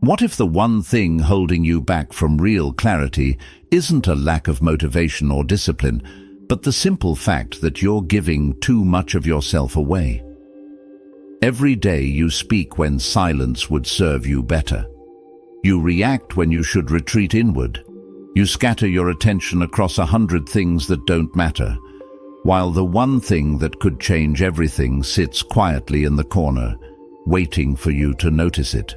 What if the one thing holding you back from real clarity isn't a lack of motivation or discipline, but the simple fact that you're giving too much of yourself away? Every day you speak when silence would serve you better. You react when you should retreat inward. You scatter your attention across 100 things that don't matter, while the one thing that could change everything sits quietly in the corner, waiting for you to notice it.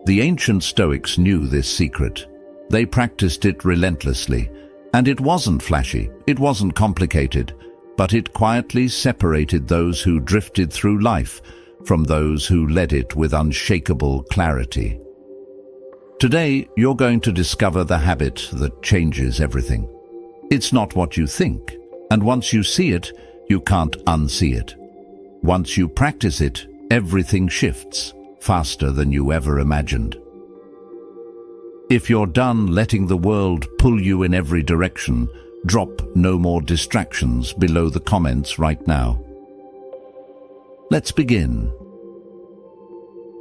The ancient Stoics knew this secret. They practiced it relentlessly, and it wasn't flashy, it wasn't complicated, but it quietly separated those who drifted through life from those who led it with unshakable clarity. Today, you're going to discover the habit that changes everything. It's not what you think, and once you see it, you can't unsee it. Once you practice it, everything shifts faster than you ever imagined. If you're done letting the world pull you in every direction, drop "no more distractions" below the comments right now. Let's begin.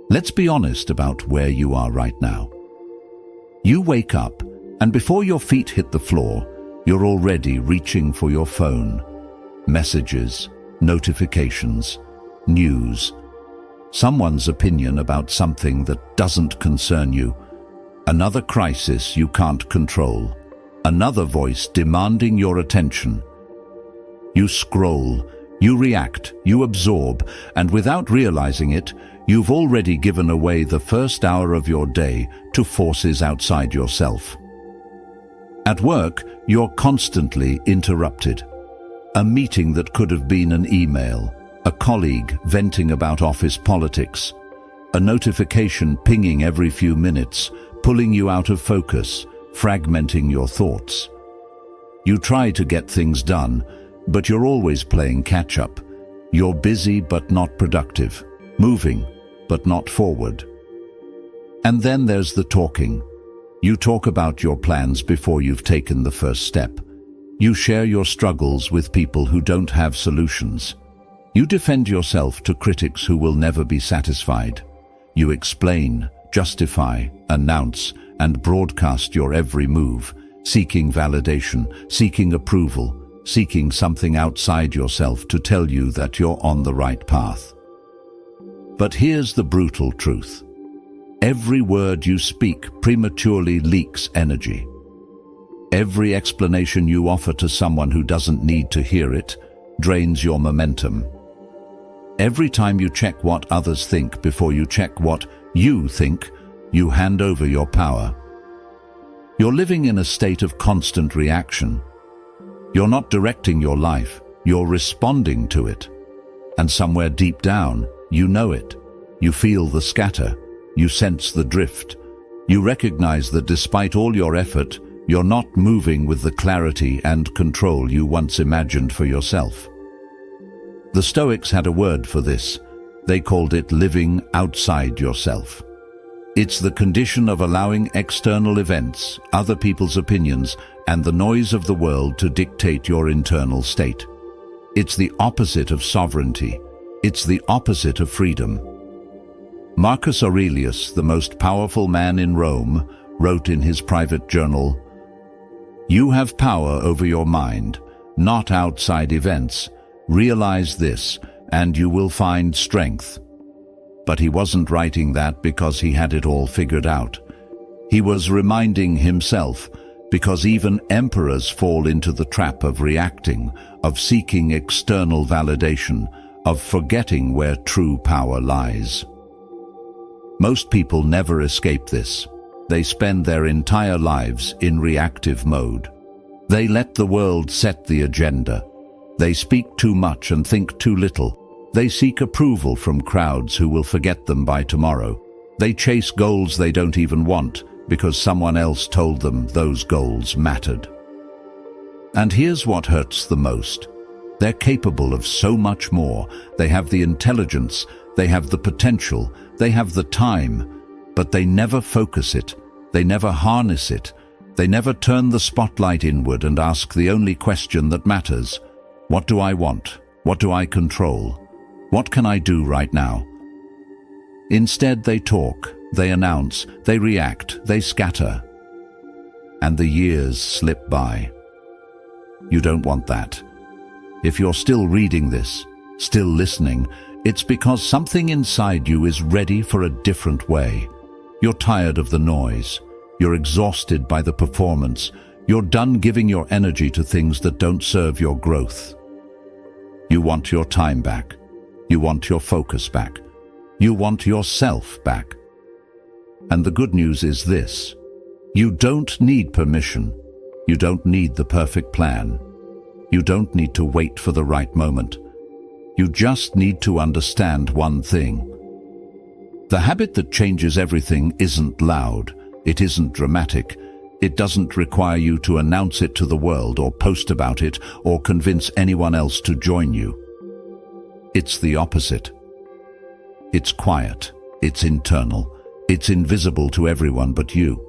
Let's be honest about where you are right now. You wake up, and before your feet hit the floor, you're already reaching for your phone. Messages, notifications, news, someone's opinion about something that doesn't concern you, another crisis you can't control, another voice demanding your attention. You scroll, you react, you absorb, and without realizing it, you've already given away the first hour of your day to forces outside yourself. At work, you're constantly interrupted. A meeting that could have been an email, a colleague venting about office politics, a notification pinging every few minutes, pulling you out of focus, fragmenting your thoughts. You try to get things done, but you're always playing catch-up. You're busy but not productive, moving but not forward. And then there's the talking. You talk about your plans before you've taken the first step. You share your struggles with people who don't have solutions. You defend yourself to critics who will never be satisfied. You explain, justify, announce, and broadcast your every move, seeking validation, seeking approval, seeking something outside yourself to tell you that you're on the right path. But here's the brutal truth. Every word you speak prematurely leaks energy. Every explanation you offer to someone who doesn't need to hear it drains your momentum. Every time you check what others think before you check what you think, you hand over your power. You're living in a state of constant reaction. You're not directing your life, you're responding to it. And somewhere deep down, you know it. You feel the scatter. You sense the drift. You recognize that despite all your effort, you're not moving with the clarity and control you once imagined for yourself. The Stoics had a word for this. They called it living outside yourself. It's the condition of allowing external events, other people's opinions, and the noise of the world to dictate your internal state. It's the opposite of sovereignty. It's the opposite of freedom. Marcus Aurelius, the most powerful man in Rome, wrote in his private journal, "You have power over your mind, not outside events. Realize this, and you will find strength." But he wasn't writing that because he had it all figured out. He was reminding himself, because even emperors fall into the trap of reacting, of seeking external validation, of forgetting where true power lies. Most people never escape this. They spend their entire lives in reactive mode. They let the world set the agenda. They speak too much and think too little. They seek approval from crowds who will forget them by tomorrow. They chase goals they don't even want because someone else told them those goals mattered. And here's what hurts the most. They're capable of so much more. They have the intelligence, they have the potential, they have the time, but they never focus it. They never harness it. They never turn the spotlight inward and ask the only question that matters. What do I want? What do I control? What can I do right now? Instead, they talk, they announce, they react, they scatter. And the years slip by. You don't want that. If you're still reading this, still listening, it's because something inside you is ready for a different way. You're tired of the noise. You're exhausted by the performance. You're done giving your energy to things that don't serve your growth. You want your time back. You want your focus back. You want yourself back. And the good news is this: you don't need permission. You don't need the perfect plan. You don't need to wait for the right moment. You just need to understand one thing. The habit that changes everything isn't loud. It isn't dramatic. It doesn't require you to announce it to the world or post about it or convince anyone else to join you. It's the opposite. It's quiet. It's internal. It's invisible to everyone but you.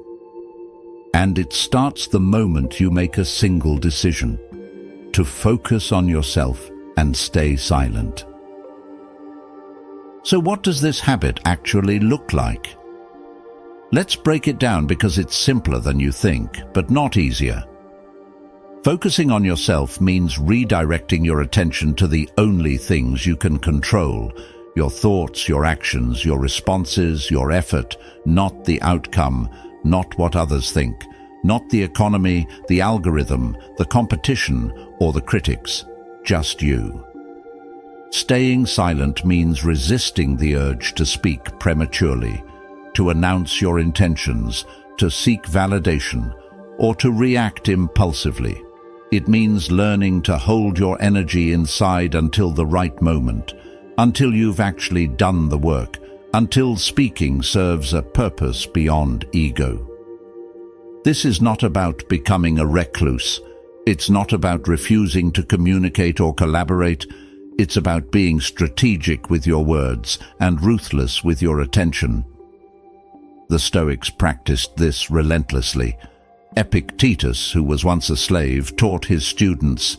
And it starts the moment you make a single decision: to focus on yourself and stay silent. So what does this habit actually look like? Let's break it down because it's simpler than you think, but not easier. Focusing on yourself means redirecting your attention to the only things you can control: your thoughts, your actions, your responses, your effort, not the outcome, not what others think, not the economy, the algorithm, the competition, or the critics, just you. Staying silent means resisting the urge to speak prematurely, to announce your intentions, to seek validation, or to react impulsively. It means learning to hold your energy inside until the right moment, until you've actually done the work, until speaking serves a purpose beyond ego. This is not about becoming a recluse. It's not about refusing to communicate or collaborate. It's about being strategic with your words and ruthless with your attention. The Stoics practiced this relentlessly. Epictetus, who was once a slave, taught his students,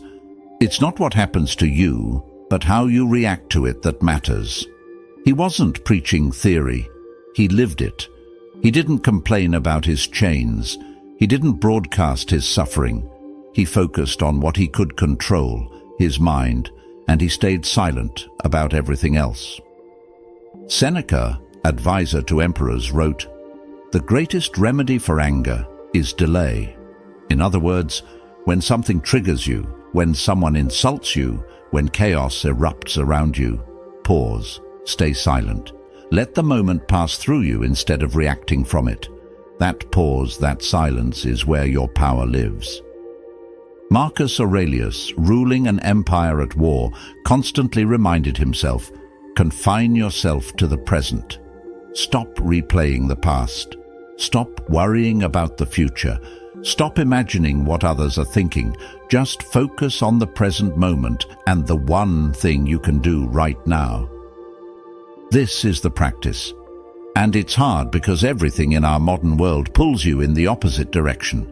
"It's not what happens to you, but how you react to it that matters." He wasn't preaching theory. He lived it. He didn't complain about his chains. He didn't broadcast his suffering. He focused on what he could control, his mind, and he stayed silent about everything else. Seneca, advisor to emperors, wrote, "The greatest remedy for anger is delay." In other words, when something triggers you, when someone insults you, when chaos erupts around you, pause, stay silent. Let the moment pass through you instead of reacting from it. That pause, that silence is where your power lives. Marcus Aurelius, ruling an empire at war, constantly reminded himself, confine yourself to the present. Stop replaying the past. Stop worrying about the future. Stop imagining what others are thinking. Just focus on the present moment and the one thing you can do right now. This is the practice. And it's hard because everything in our modern world pulls you in the opposite direction.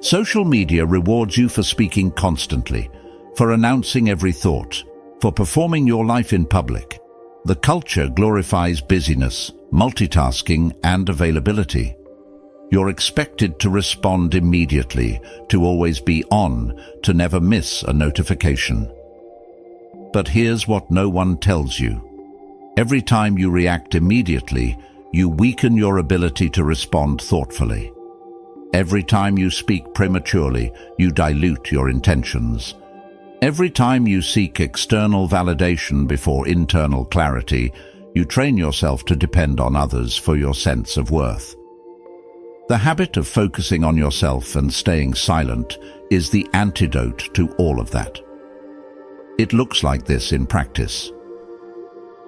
Social media rewards you for speaking constantly, for announcing every thought, for performing your life in public. The culture glorifies busyness, multitasking, and availability. You're expected to respond immediately, to always be on, to never miss a notification. But here's what no one tells you. Every time you react immediately, you weaken your ability to respond thoughtfully. Every time you speak prematurely, you dilute your intentions. Every time you seek external validation before internal clarity, you train yourself to depend on others for your sense of worth. The habit of focusing on yourself and staying silent is the antidote to all of that. It looks like this in practice.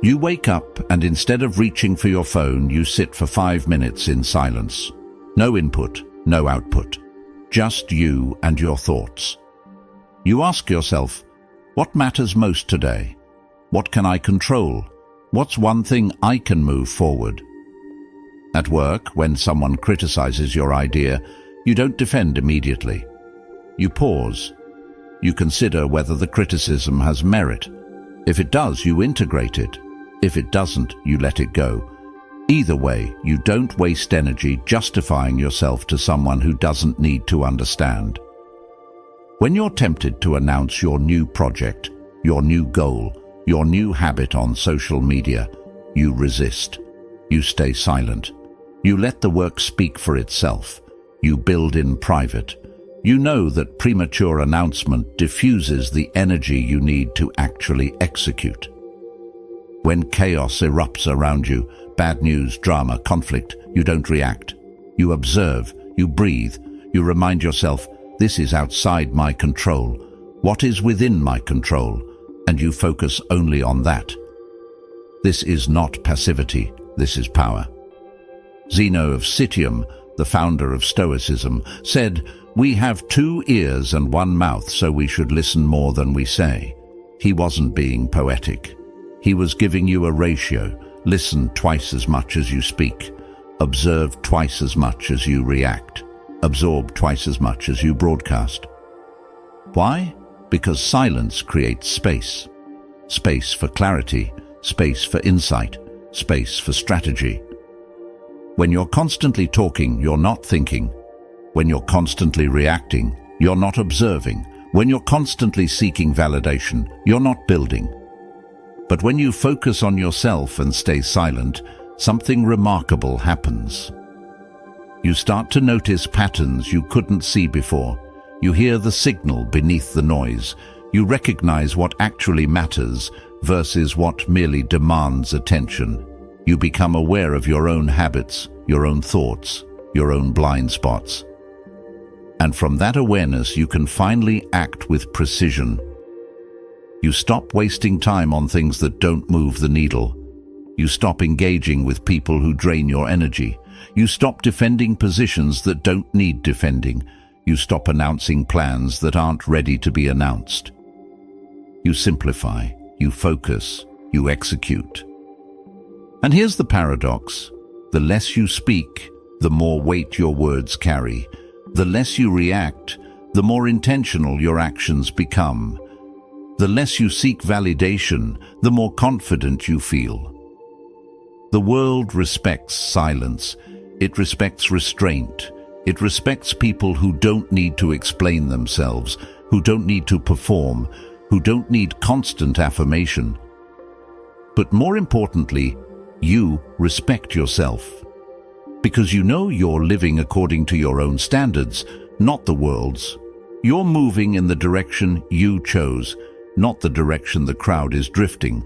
You wake up and instead of reaching for your phone, you sit for 5 minutes in silence. No input, no output. Just you and your thoughts. You ask yourself, what matters most today? What can I control? What's one thing I can move forward? At work, when someone criticizes your idea, you don't defend immediately. You pause. You consider whether the criticism has merit. If it does, you integrate it. If it doesn't, you let it go. Either way, you don't waste energy justifying yourself to someone who doesn't need to understand. When you're tempted to announce your new project, your new goal, your new habit on social media, you resist. You stay silent. You let the work speak for itself. You build in private. You know that premature announcement diffuses the energy you need to actually execute. When chaos erupts around you, bad news, drama, conflict, you don't react. You observe, you breathe, you remind yourself, this is outside my control. What is within my control? And you focus only on that. This is not passivity, this is power. Zeno of Citium, the founder of Stoicism, said, "We have 2 ears and 1 mouth, so we should listen more than we say." He wasn't being poetic. He was giving you a ratio. Listen twice as much as you speak. Observe twice as much as you react. Absorb twice as much as you broadcast. Why? Because silence creates space. Space for clarity, space for insight, space for strategy. When you're constantly talking, you're not thinking. When you're constantly reacting, you're not observing. When you're constantly seeking validation, you're not building. But when you focus on yourself and stay silent, something remarkable happens. You start to notice patterns you couldn't see before. You hear the signal beneath the noise. You recognize what actually matters versus what merely demands attention. You become aware of your own habits, your own thoughts, your own blind spots. And from that awareness, you can finally act with precision. You stop wasting time on things that don't move the needle. You stop engaging with people who drain your energy. You stop defending positions that don't need defending. You stop announcing plans that aren't ready to be announced. You simplify, you focus, you execute. And here's the paradox. The less you speak, the more weight your words carry. The less you react, the more intentional your actions become. The less you seek validation, the more confident you feel. The world respects silence. It respects restraint. It respects people who don't need to explain themselves, who don't need to perform, who don't need constant affirmation. But more importantly, you respect yourself. Because you know you're living according to your own standards, not the world's. You're moving in the direction you chose, not the direction the crowd is drifting.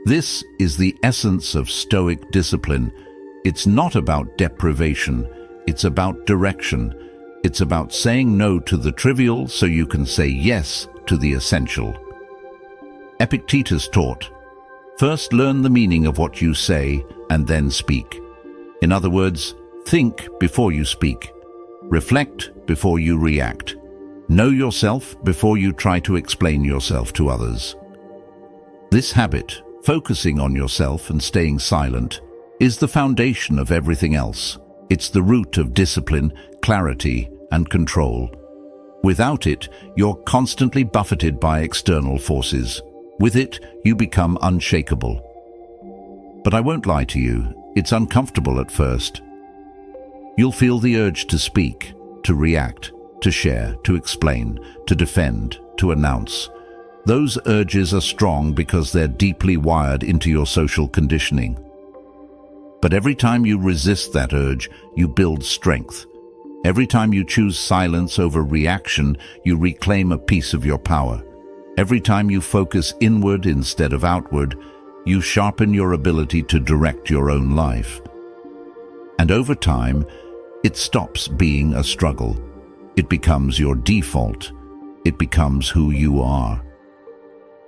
This is the essence of Stoic discipline. It's not about deprivation, it's about direction. It's about saying no to the trivial so you can say yes to the essential. Epictetus taught, first learn the meaning of what you say and then speak. In other words, think before you speak. Reflect before you react. Know yourself before you try to explain yourself to others. This habit, focusing on yourself and staying silent, is the foundation of everything else. It's the root of discipline, clarity, and control. Without it, you're constantly buffeted by external forces. With it, you become unshakable. But I won't lie to you, it's uncomfortable at first. You'll feel the urge to speak, to react, to share, to explain, to defend, to announce. Those urges are strong because they're deeply wired into your social conditioning. But every time you resist that urge, you build strength. Every time you choose silence over reaction, you reclaim a piece of your power. Every time you focus inward instead of outward, you sharpen your ability to direct your own life. And over time, it stops being a struggle. It becomes your default. It becomes who you are.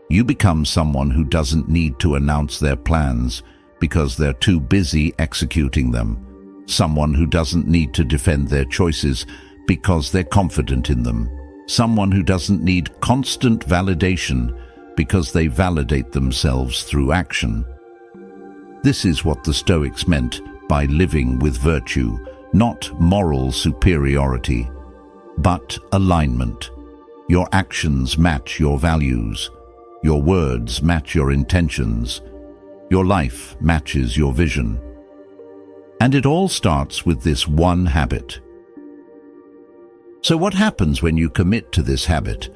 You become someone who doesn't need to announce their plans because they're too busy executing them. Someone who doesn't need to defend their choices because they're confident in them. Someone who doesn't need constant validation because they validate themselves through action. This is what the Stoics meant by living with virtue, not moral superiority, but alignment. Your actions match your values. Your words match your intentions. Your life matches your vision. And it all starts with this one habit. So what happens when you commit to this habit?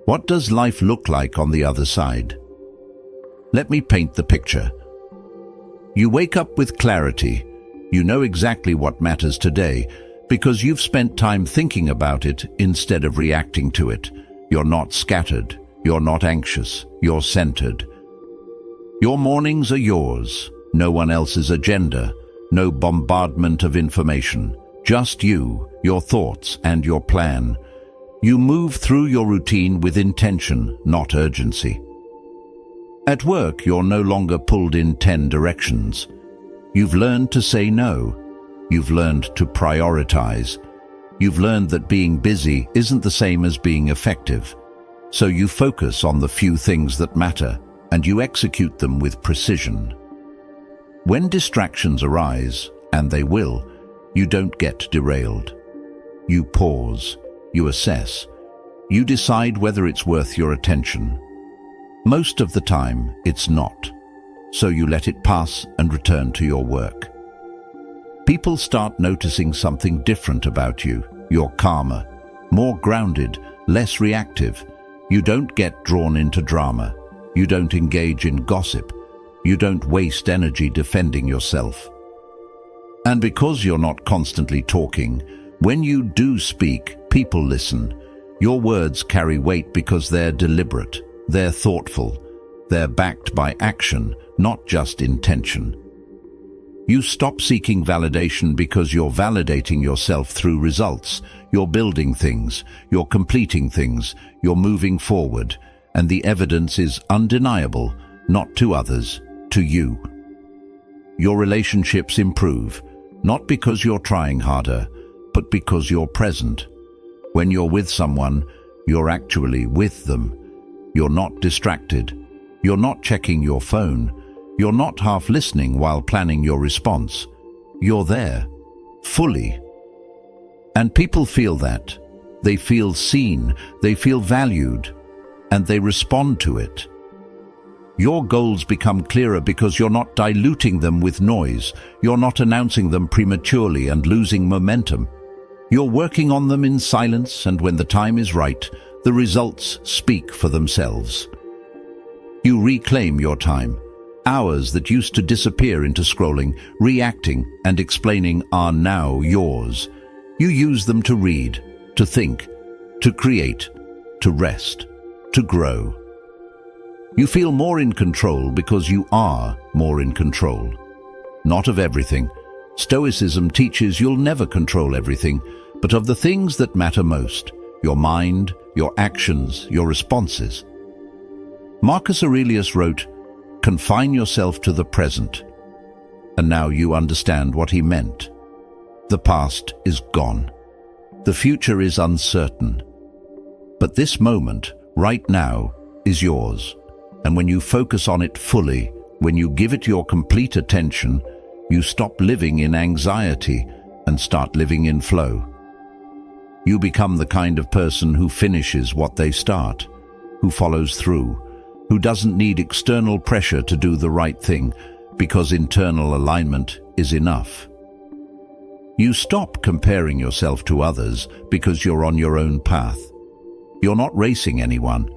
What does life look like on the other side? Let me paint the picture. You wake up with clarity. You know exactly what matters today because you've spent time thinking about it instead of reacting to it. You're not scattered. You're not anxious. You're centered. Your mornings are yours. No one else's agenda. No bombardment of information. Just you, your thoughts, and your plan. You move through your routine with intention, not urgency. At work, you're no longer pulled in 10 directions. You've learned to say no. You've learned to prioritize. You've learned that being busy isn't the same as being effective. So you focus on the few things that matter, and you execute them with precision. When distractions arise, and they will, you don't get derailed. You pause. You assess. You decide whether it's worth your attention. Most of the time, it's not. So you let it pass and return to your work. People start noticing something different about you. You're calmer, more grounded, less reactive. You don't get drawn into drama. You don't engage in gossip. You don't waste energy defending yourself. And because you're not constantly talking, when you do speak, people listen. Your words carry weight because they're deliberate, they're thoughtful, they're backed by action, not just intention. You stop seeking validation because you're validating yourself through results. You're building things, you're completing things, you're moving forward, and the evidence is undeniable, not to others, to you. Your relationships improve, not because you're trying harder, but because you're present. When you're with someone, you're actually with them. You're not distracted. You're not checking your phone. You're not half listening while planning your response. You're there, fully. And people feel that. They feel seen, they feel valued, and they respond to it. Your goals become clearer because you're not diluting them with noise. You're not announcing them prematurely and losing momentum. You're working on them in silence, and when the time is right, the results speak for themselves. You reclaim your time. Hours that used to disappear into scrolling, reacting, and explaining are now yours. You use them to read, to think, to create, to rest, to grow. You feel more in control because you are more in control. Not of everything. Stoicism teaches you'll never control everything, but of the things that matter most: your mind, your actions, your responses. Marcus Aurelius wrote, "Confine yourself to the present." And now you understand what he meant. The past is gone. The future is uncertain. But this moment, right now, is yours. And when you focus on it fully, when you give it your complete attention, you stop living in anxiety and start living in flow. You become the kind of person who finishes what they start, who follows through, who doesn't need external pressure to do the right thing because internal alignment is enough. You stop comparing yourself to others because you're on your own path. You're not racing anyone.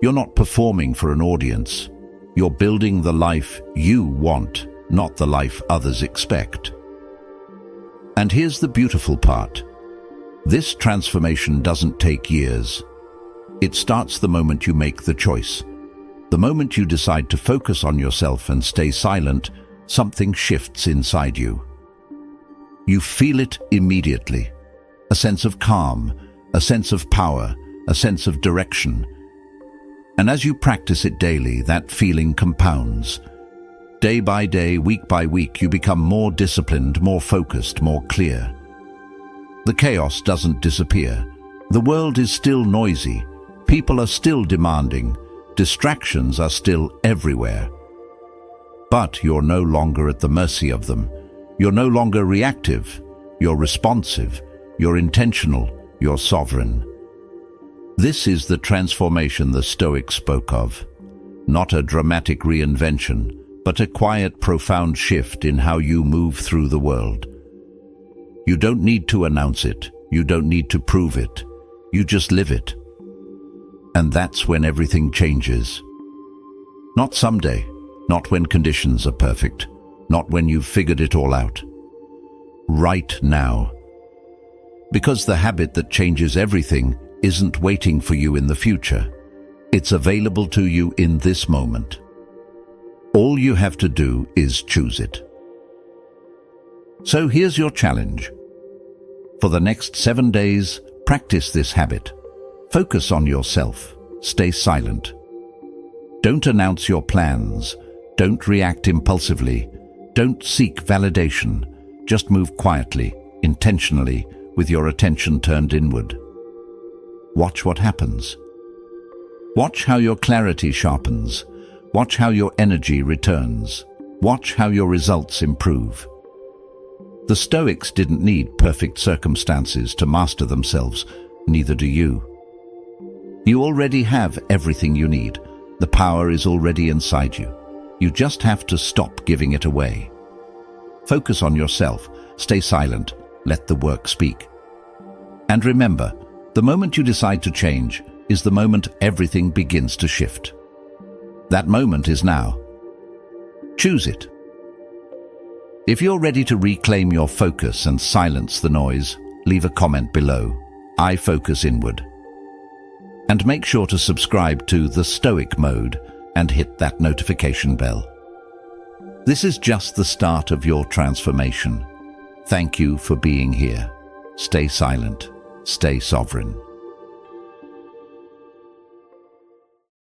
You're not performing for an audience. You're building the life you want, not the life others expect. And here's the beautiful part. This transformation doesn't take years. It starts the moment you make the choice. The moment you decide to focus on yourself and stay silent, something shifts inside you. You feel it immediately. A sense of calm, a sense of power, a sense of direction. And as you practice it daily, that feeling compounds. Day by day, week by week, you become more disciplined, more focused, more clear. The chaos doesn't disappear. The world is still noisy. People are still demanding. Distractions are still everywhere. But you're no longer at the mercy of them. You're no longer reactive. You're responsive. You're intentional. You're sovereign. This is the transformation the Stoics spoke of. Not a dramatic reinvention, but a quiet, profound shift in how you move through the world. You don't need to announce it. You don't need to prove it. You just live it. And that's when everything changes. Not someday, not when conditions are perfect, not when you've figured it all out. Right now. Because the habit that changes everything isn't waiting for you in the future. It's available to you in this moment. All you have to do is choose it. So here's your challenge. For the next 7 days, practice this habit. Focus on yourself. Stay silent. Don't announce your plans. Don't react impulsively. Don't seek validation. Just move quietly, intentionally, with your attention turned inward. Watch what happens. Watch how your clarity sharpens. Watch how your energy returns. Watch how your results improve. The Stoics didn't need perfect circumstances to master themselves, neither do you. You already have everything you need. The power is already inside you. You just have to stop giving it away. Focus on yourself. Stay silent. Let the work speak. And remember, the moment you decide to change is the moment everything begins to shift. That moment is now. Choose it. If you're ready to reclaim your focus and silence the noise, leave a comment below. I focus inward. And make sure to subscribe to the Stoic Mode and hit that notification bell. This is just the start of your transformation. Thank you for being here. Stay silent. Stay sovereign.